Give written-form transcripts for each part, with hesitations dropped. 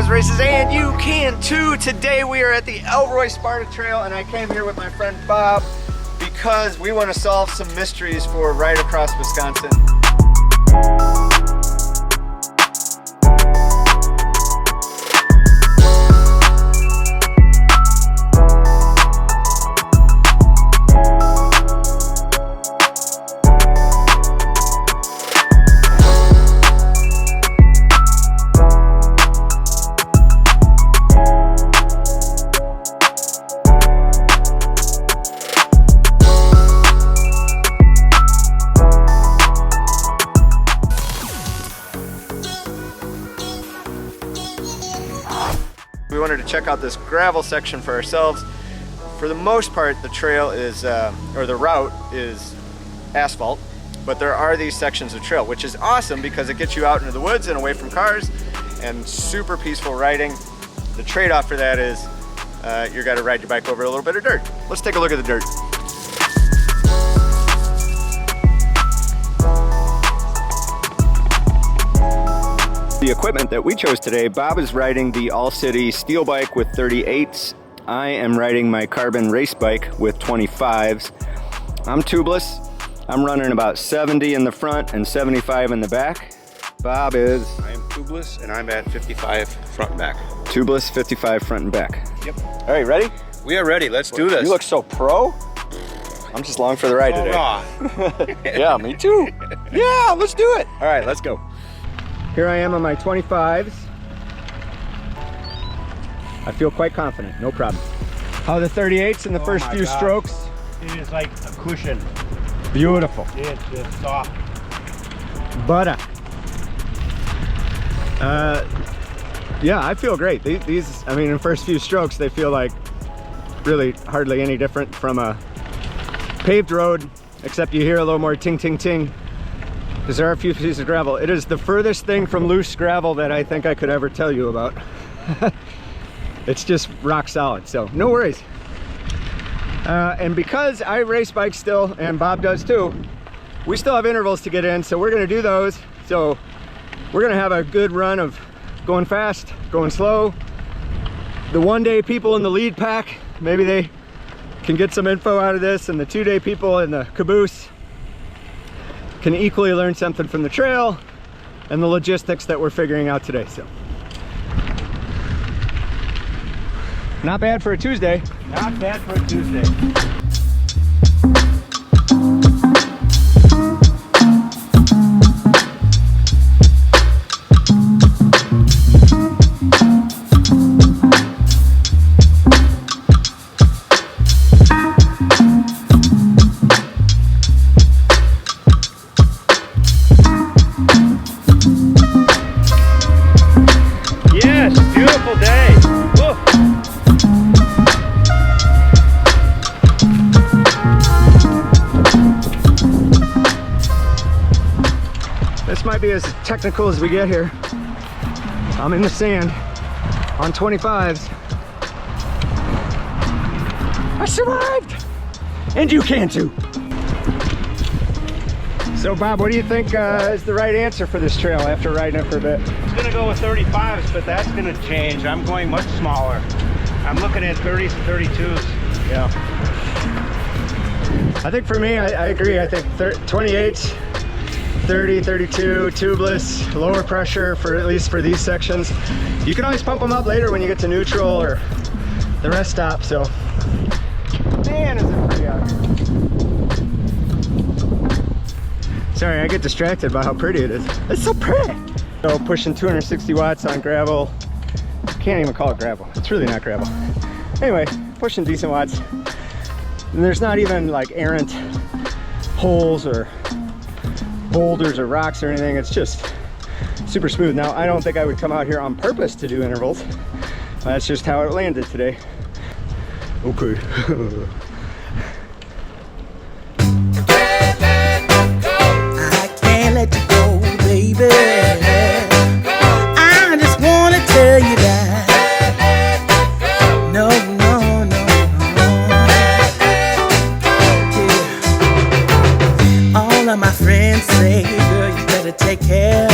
those races, and you can too. Today we are at the Elroy-Sparta Trail, and I came here with my friend Bob because we want to solve some mysteries for right across Wisconsin. We wanted to check out this gravel section for ourselves. For the most part, the trail is, or the route is asphalt, but there are these sections of trail, which is awesome because it gets you out into the woods and away from cars and super peaceful riding. The trade-off for that is you're gonna ride your bike over a little bit of dirt. Let's take a look at the dirt. The equipment that we chose today, Bob is riding the All-City steel bike with 38s. I am riding my carbon race bike with 25s. I'm tubeless. I'm running about 70 in the front and 75 in the back. Bob is... I am tubeless and I'm at 55 front and back. Tubeless, 55 front and back. Yep. All right, ready? We are ready. Let's do this. You look so pro. I'm just along for the ride today. Yeah, me too. Yeah, let's do it. All right, let's go. Here I am on my 25s. I feel quite confident, no problem. How are the 38s in the first few strokes? It is like a cushion. Beautiful. It's just soft. Butter. Yeah, I feel great. These, I mean, in the first few strokes, they feel like really hardly any different from a paved road, except you hear a little more ting, ting, ting. Because there are a few pieces of gravel. It is the furthest thing from loose gravel that I think I could ever tell you about. It's just rock solid, so no worries. And because I race bikes still, and Bob does too, we still have intervals to get in, so we're gonna do those. So we're gonna have a good run of going fast, going slow. The one-day people in the lead pack, maybe they can get some info out of this, and the two-day people in the caboose can equally learn something from the trail and the logistics that we're figuring out today. So not bad for a Tuesday. Not bad for a Tuesday. Beautiful day. Woo. This might be as technical as we get here. I'm in the sand on 25s. I survived! And you can too. So Bob, what do you think is the right answer for this trail after riding it for a bit? I was gonna go with 35s, but that's gonna change. I'm going much smaller. I'm looking at 30s and 32s. Yeah. I think for me, I agree. I think 28s, 30, 32, tubeless, lower pressure for at least for these sections. You can always pump them up later when you get to neutral or the rest stop. So, man, is it pretty out here. Sorry, I get distracted by how pretty it is. It's so pretty. So pushing 260 watts on gravel. Can't even call it gravel. It's really not gravel. Anyway, pushing decent watts. And there's not even like errant holes or boulders or rocks or anything. It's just super smooth. Now, I don't think I would come out here on purpose to do intervals. That's just how it landed today. Okay. Let you go, baby. I just wanna tell you that. No, no, no, no. Yeah. All of my friends say, girl, you better take care,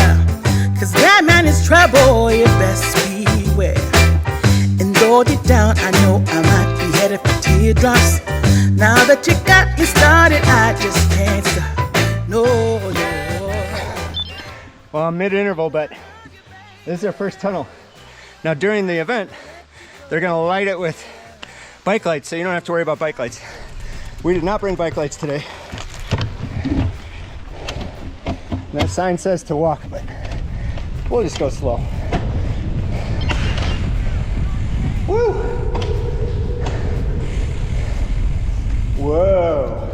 'cause that man is trouble, you best beware. mid-interval, but this is our first tunnel. Now during the event, they're gonna light it with bike lights, so you don't have to worry about bike lights. We did not bring bike lights today. That sign says to walk, but we'll just go slow. Woo! Whoa!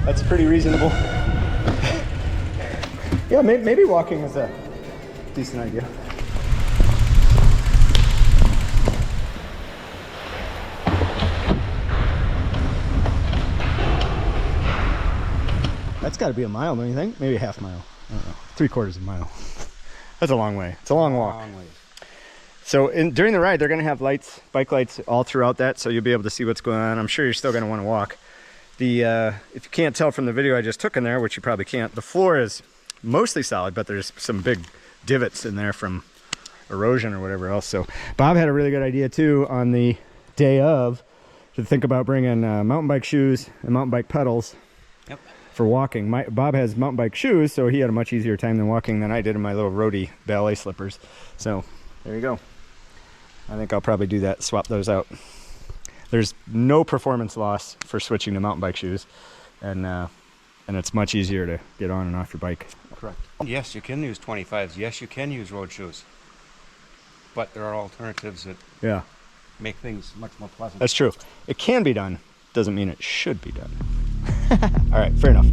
That's pretty reasonable. Yeah, maybe walking is a decent idea. That's got to be a mile, don't you think? Maybe a half mile. I don't know. 3/4 of a mile. That's a long way. It's a long walk. So during the ride, they're going to have lights, bike lights all throughout that, so you'll be able to see what's going on. I'm sure you're still going to want to walk. If you can't tell from the video I just took in there, which you probably can't, the floor is mostly solid, but there's some big divots in there from erosion or whatever else. So Bob had a really good idea too on the day of to think about bringing mountain bike shoes and mountain bike pedals. Yep. For walking. Bob has mountain bike shoes, so he had a much easier time than walking than I did in my little roadie ballet slippers. So there you go. I think I'll probably do that, swap those out. There's no performance loss for switching to mountain bike shoes, and it's much easier to get on and off your bike. Correct. Yes, you can use 25s. Yes, you can use road shoes. But there are alternatives that make things much more pleasant. That's true. It can be done. Doesn't mean it should be done. All right, fair enough.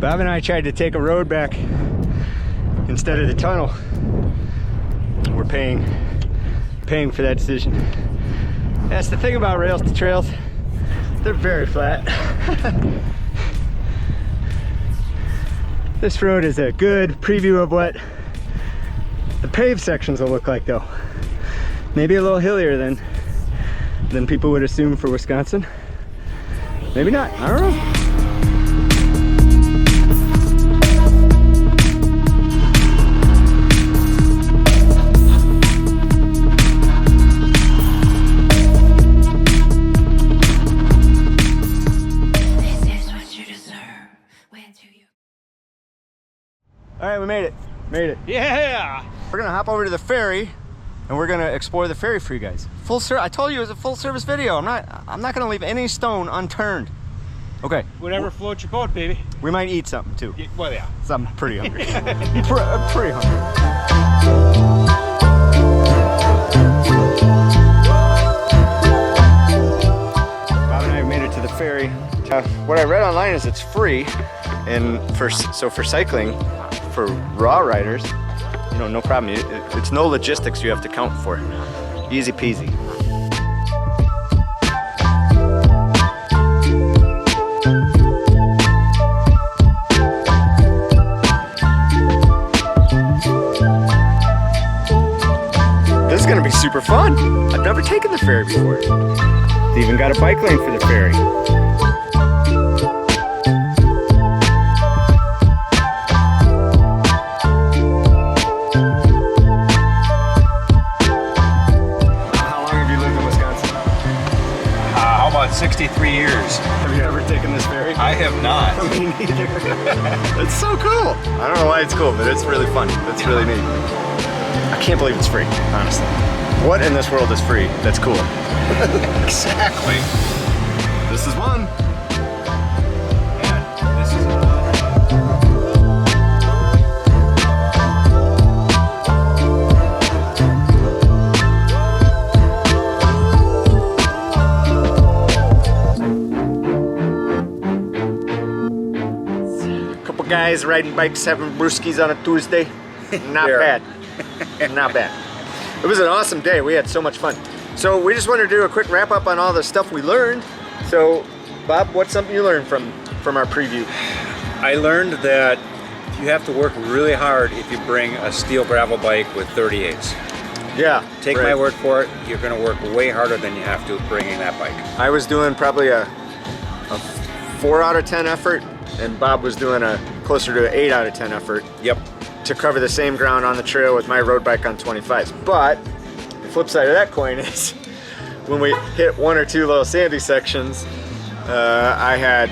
Bob and I tried to take a road back instead of the tunnel. We're paying for that decision. That's the thing about rails to trails. They're very flat. This road is a good preview of what the paved sections will look like though. Maybe a little hillier than people would assume for Wisconsin. Maybe not, I don't know. All right, we made it. Made it. Yeah! We're gonna hop over to the ferry and we're gonna explore the ferry for you guys. Full service. I told you it was a full service video. I'm not gonna leave any stone unturned. Okay. Whatever floats your boat, baby. We might eat something too. Yeah, well, yeah. So I'm pretty hungry. I'm pretty hungry. Bob and I made it to the ferry. What I read online is it's free, and for cycling, for raw riders, you know, no problem. It's no logistics you have to count for. Easy peasy. This is gonna be super fun. I've never taken the ferry before. They even got a bike lane for the ferry. How long have you lived in Wisconsin? How about 63 years? Have you ever taken this ferry? I have not. Me neither. It's so cool. I don't know why it's cool, but it's really fun. It's really neat. I can't believe it's free, honestly. What in this world is free that's cool? Exactly. This is one. Yeah, this is another. Couple guys riding bikes, having brewskis on a Tuesday. Not bad. Not bad. it was an awesome day. We had so much fun. So we just wanted to do a quick wrap up on all the stuff we learned. So Bob, what's something you learned from our preview? I learned that you have to work really hard if you bring a steel gravel bike with 38s. Yeah. Take my word for it, you're going to work way harder than you have to bringing that bike. I was doing probably a 4 out of 10 effort, and Bob was doing a closer to an 8 out of 10 effort. Yep. To cover the same ground on the trail with my road bike on 25s. But the flip side of that coin is when we hit 1 or 2 little sandy sections, I had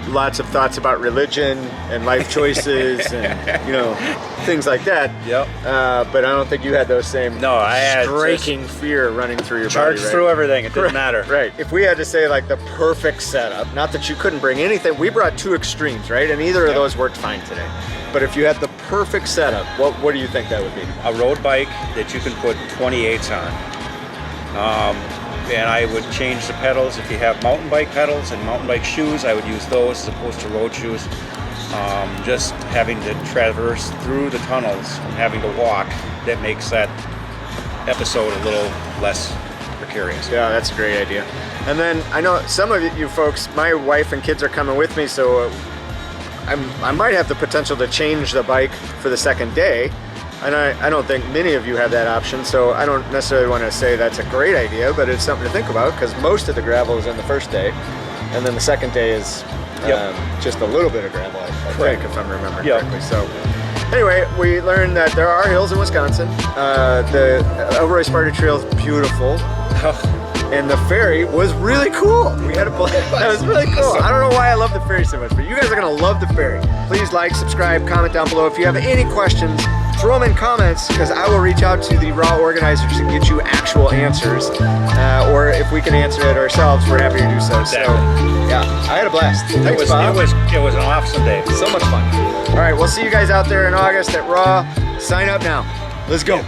lots of thoughts about religion and life choices and, you know, things like that. Yep. But I don't think you had those same I had striking fear running through your charged body, right? through everything. It didn't matter. Right. If we had to say like the perfect setup, not that you couldn't bring anything, we brought 2 extremes, right? And either of those worked fine today. But if you had the perfect setup, what do you think that would be? A road bike that you can put 28s on. And I would change the pedals. If you have mountain bike pedals and mountain bike shoes, I would use those as opposed to road shoes. Just having to traverse through the tunnels and having to walk, that makes that episode a little less precarious. Yeah, that's a great idea. And then I know some of you folks, my wife and kids are coming with me, so I might have the potential to change the bike for the second day. And I don't think many of you have that option, so I don't necessarily want to say that's a great idea, but it's something to think about because most of the gravel is in the first day, and then the second day is just a little bit of gravel, I think, if I'm remembering correctly. So anyway, we learned that there are hills in Wisconsin. The Elroy-Sparta Trail is beautiful. And the ferry was really cool. We had a blast. That was really cool. I don't know why I love the ferry so much, but you guys are gonna love the ferry. Please like, subscribe, comment down below. If you have any questions, throw them in comments because I will reach out to the raw organizers and get you actual answers. Or if we can answer it ourselves, we're happy to do so. Exactly. So yeah, I had a blast. Thanks, Bob. It was an awesome day. So much fun. All right, we'll see you guys out there in August at Raw. Sign up now. Let's go.